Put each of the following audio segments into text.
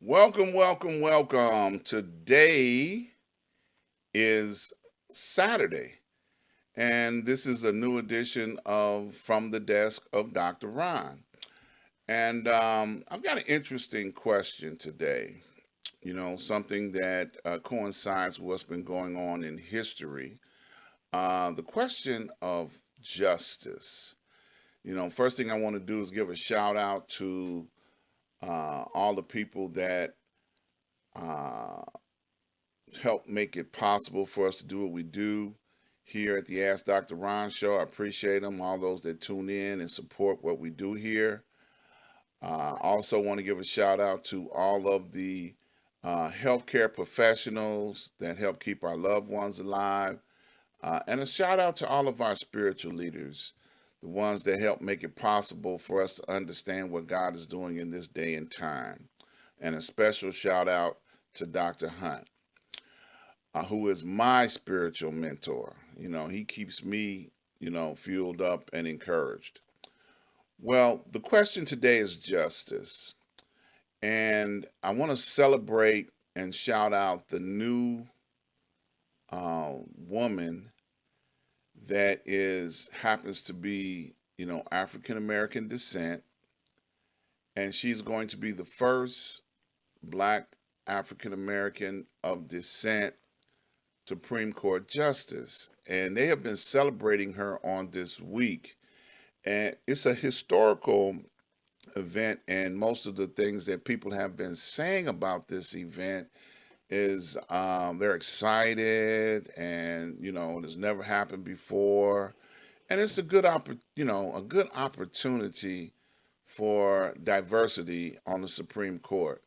Welcome, welcome, welcome. Today is Saturday, and this is a new edition of From the Desk of Dr. Ron. And I've got an interesting question today, something that coincides with what's been going on in history. The question of justice. First thing I want to do is give a shout out to all the people that uh, help make it possible for us to do what we do here at the Ask Dr. Ron show. I appreciate them, all those that tune in and support what we do here. I also want to give a shout out to all of the healthcare professionals that help keep our loved ones alive. And a shout out to all of our spiritual leaders, the ones that help make it possible for us to understand what God is doing in this day and time. And a special shout out to Dr. Hunt, who is my spiritual mentor. He keeps me, fueled up and encouraged. Well, the question today is justice. And I want to celebrate and shout out the new woman that happens to be, African American descent. And she's going to be the first black African American of descent Supreme Court Justice. And they have been celebrating her on this week. And it's a historical event, and most of the things that people have been saying about this event is they're excited, and it has never happened before, and it's a good opportunity for diversity on the Supreme Court.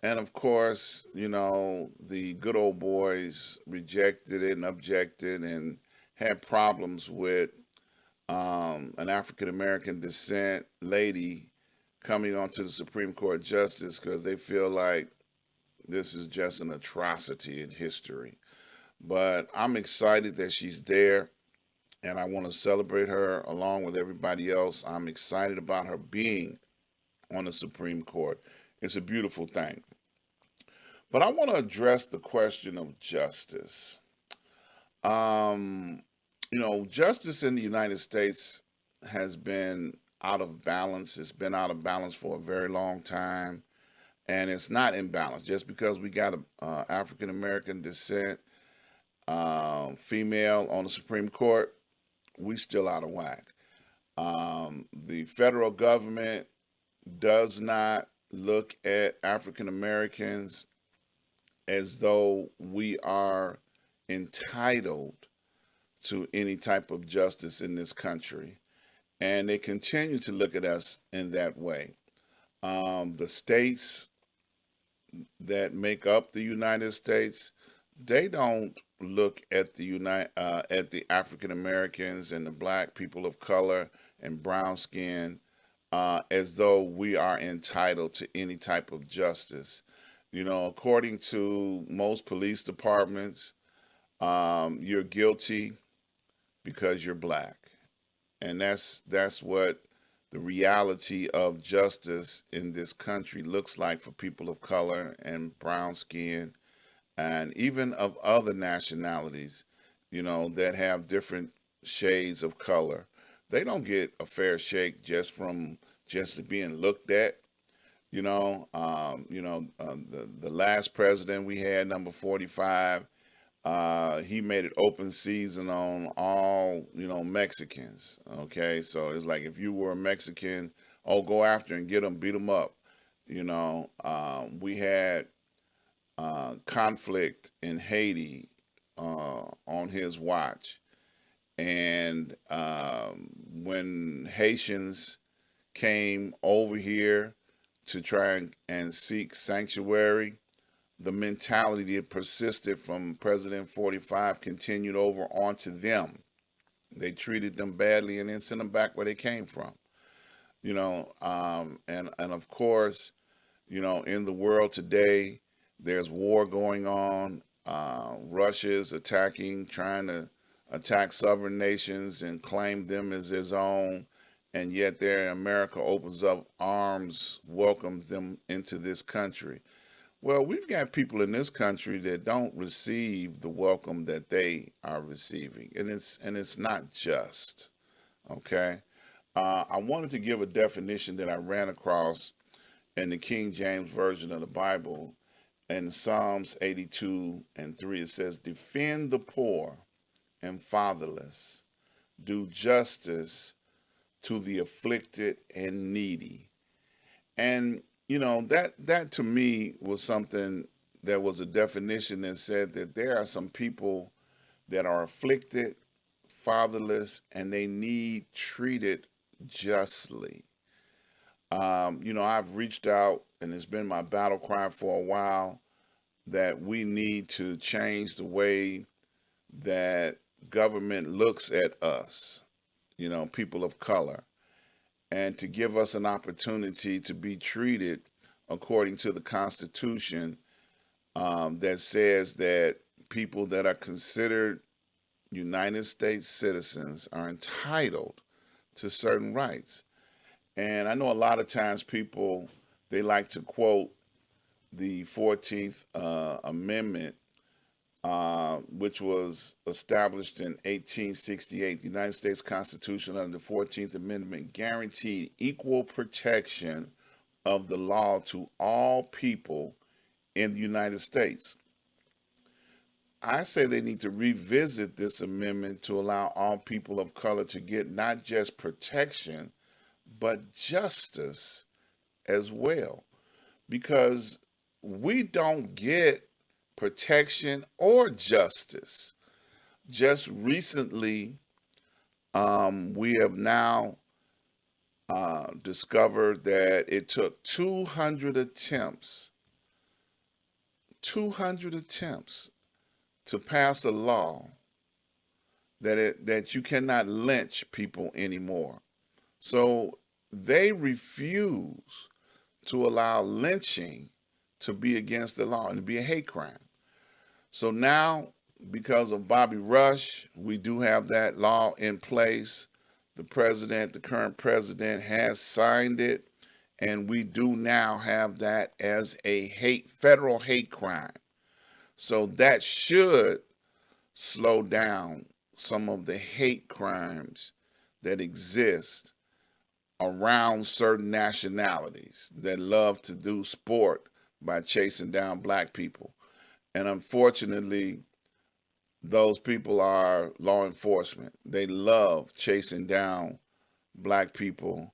And of course, the good old boys rejected it and objected and had problems with an African American descent lady coming onto the Supreme Court justice because they feel like this is just an atrocity in history. But I'm excited that she's there, and I want to celebrate her along with everybody else. I'm excited about her being on the Supreme Court. It's a beautiful thing. But I want to address the question of justice. Um, Justice in the United States has been out of balance. It's been out of balance for a very long time, and it's not in balance. Just because we got a African American descent female on the Supreme Court, we still out of whack. The federal government does not look at African Americans as though we are entitled to any type of justice in this country. And they continue to look at us in that way. The states that make up the United States, they don't look at the African Americans and the black people of color and brown skin as though we are entitled to any type of justice. According to most police departments, you're guilty because you're black. And that's what the reality of justice in this country looks like for people of color and brown skin, and even of other nationalities, that have different shades of color. They don't get a fair shake just being looked at. The last president we had, number 45, he made it open season on all, Mexicans. Okay, so it's like if you were a Mexican, oh, go after and get them, beat them up. We had conflict in Haiti on his watch, and when Haitians came over here to try and seek sanctuary, the mentality that persisted from President 45 continued over onto them. They treated them badly and then sent them back where they came from. And of course, in the world today, there's war going on. Russia is trying to attack sovereign nations and claim them as its own. and yet there America opens up arms, welcomes them into this country. Well, we've got people in this country that don't receive the welcome that they are receiving, and it's not just. Okay, I wanted to give a definition that I ran across in the King James Version of the Bible. In Psalms 82:3, it says, "Defend the poor and fatherless, do justice to the afflicted and needy." And that to me was something that was a definition that said that there are some people that are afflicted, fatherless, and they need treated justly. I've reached out, and it's been my battle cry for a while, that we need to change the way that government looks at us, people of color, and to give us an opportunity to be treated according to the Constitution, that says that people that are considered United States citizens are entitled to certain rights. And I know a lot of times people, they like to quote the 14th Amendment, which was established in 1868. The United States Constitution under the 14th Amendment guaranteed equal protection of the law to all people in the United States. I say they need to revisit this amendment to allow all people of color to get not just protection, but justice as well. Because we don't get protection or justice. Just recently, we have now discovered that it took 200 attempts to pass a law that you cannot lynch people anymore. So they refuse to allow lynching to be against the law and to be a hate crime. So now, because of Bobby Rush, we do have that law in place. The current president has signed it, and we do now have that as a federal hate crime. So that should slow down some of the hate crimes that exist around certain nationalities that love to do sport by chasing down black people. And unfortunately, those people are law enforcement. They love chasing down black people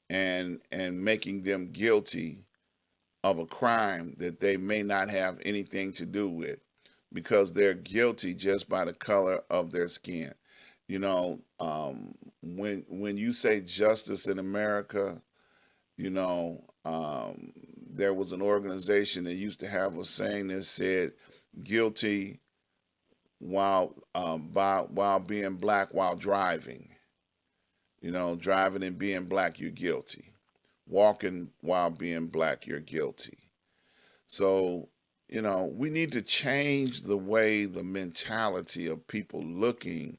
and making them guilty of a crime that they may not have anything to do with, because they're guilty just by the color of their skin. When you say justice in America, there was an organization that used to have a saying that said, "Guilty while being black while driving." Driving and being black, you're guilty. Walking while being black, you're guilty. So, we need to change the mentality of people looking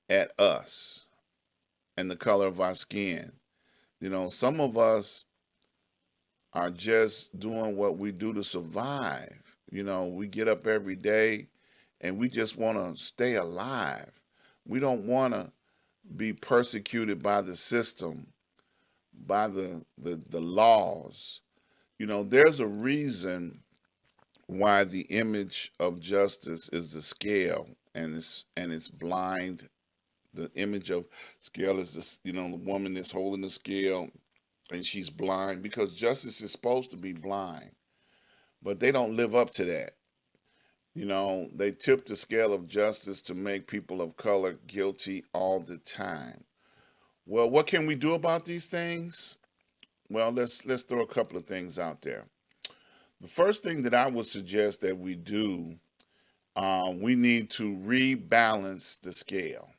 at us and the color of our skin. Some of us are just doing what we do to survive. We get up every day and we just want to stay alive. We don't want to be persecuted by the system, by the laws. There's a reason why the image of justice is the scale, and it's blind. The image of scale is the woman that's holding the scale, and she's blind, because justice is supposed to be blind, but they don't live up to that. They tip the scale of justice to make people of color guilty all the time. Well, what can we do about these things? Well, let's throw a couple of things out there. The first thing that I would suggest that we do, we need to rebalance the scale.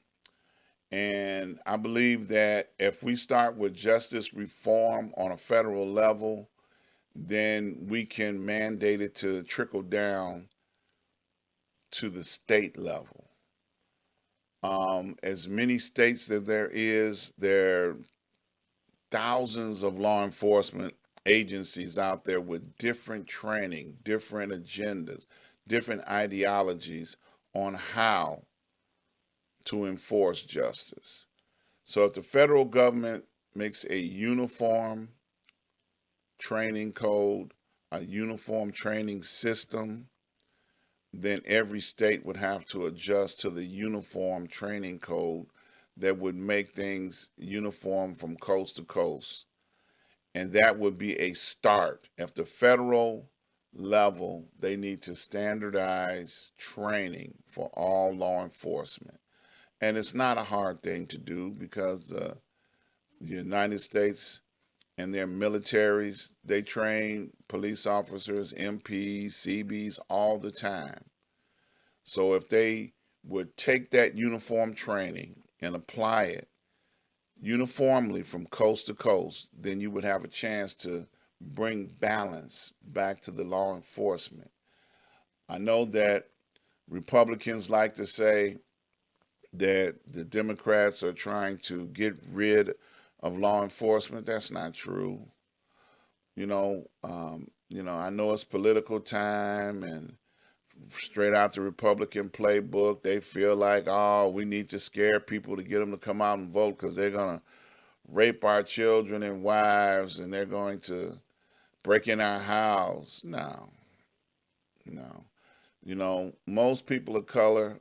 And I believe that if we start with justice reform on a federal level, then we can mandate it to trickle down to the state level. As many states that there are thousands of law enforcement agencies out there with different training, different agendas, different ideologies on how to enforce justice. So if the federal government makes a uniform training code, a uniform training system, then every state would have to adjust to the uniform training code that would make things uniform from coast to coast. And that would be a start. At the federal level, they need to standardize training for all law enforcement. And it's not a hard thing to do because the United States and their militaries, they train police officers, MPs, CBs all the time. So if they would take that uniform training and apply it uniformly from coast to coast, then you would have a chance to bring balance back to the law enforcement. I know that Republicans like to say that the Democrats are trying to get rid of law enforcement. That's not true. I know it's political time, and straight out the Republican playbook, they feel like, oh, we need to scare people to get them to come out and vote because they're going to rape our children and wives and they're going to break in our house. No, no. Most people of color,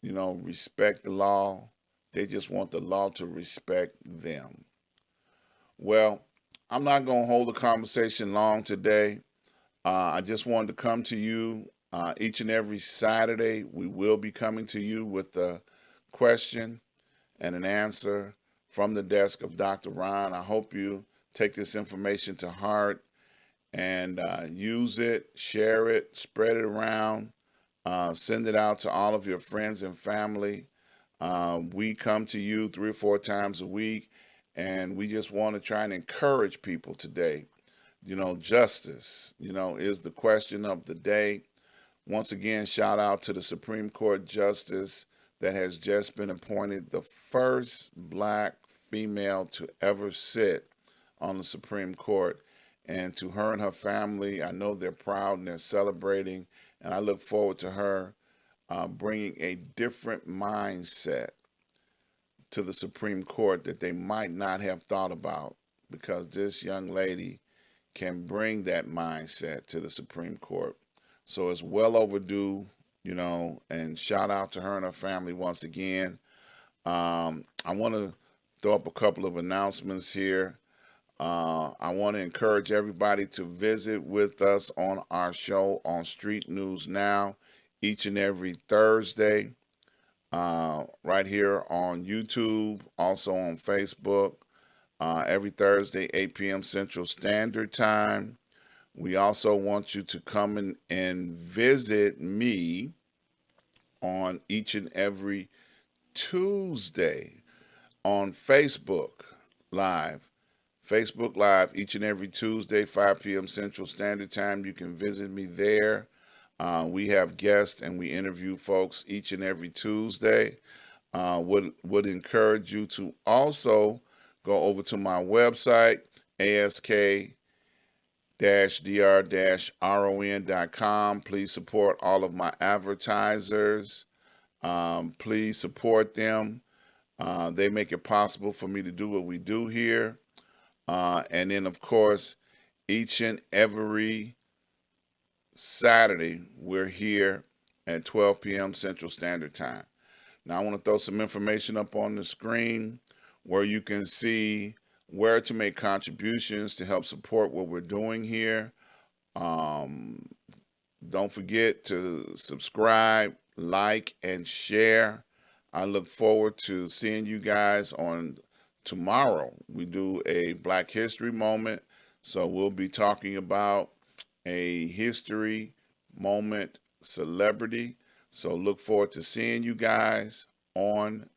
respect the law. They just want the law to respect them. Well, I'm not going to hold the conversation long today. I just wanted to come to you each and every Saturday. We will be coming to you with a question and an answer from the desk of Dr. Ron. I hope you take this information to heart and use it, share it, spread it around, send it out to all of your friends and family. We come to you 3 or 4 times a week, and we just want to try and encourage people today. Justice, is the question of the day. Once again, shout out to the Supreme Court Justice that has just been appointed the first black female to ever sit on the Supreme Court. And to her and her family, I know they're proud and they're celebrating. And I look forward to her bringing a different mindset to the Supreme Court that they might not have thought about, because this young lady can bring that mindset to the Supreme Court. So it's well overdue, and shout out to her and her family once again. I want to throw up a couple of announcements here. I want to encourage everybody to visit with us on our show on Street News Now each and every Thursday, right here on YouTube, also on Facebook, every Thursday, 8 p.m. Central Standard Time. We also want you to come in and visit me on each and every Tuesday on Facebook Live. Facebook Live each and every Tuesday, 5 p.m. Central Standard Time. You can visit me there. We have guests and we interview folks each and every Tuesday. Would encourage you to also go over to my website, ask-dr-ron.com. Please support all of my advertisers. Please support them. They make it possible for me to do what we do here. And then, of course, each and every Saturday, we're here at 12 p.m. Central Standard Time. Now, I want to throw some information up on the screen where you can see where to make contributions to help support what we're doing here. Don't forget to subscribe, like, and share. I look forward to seeing you guys on tomorrow. We do a Black History Moment, so we'll be talking about a history moment celebrity. So look forward to seeing you guys on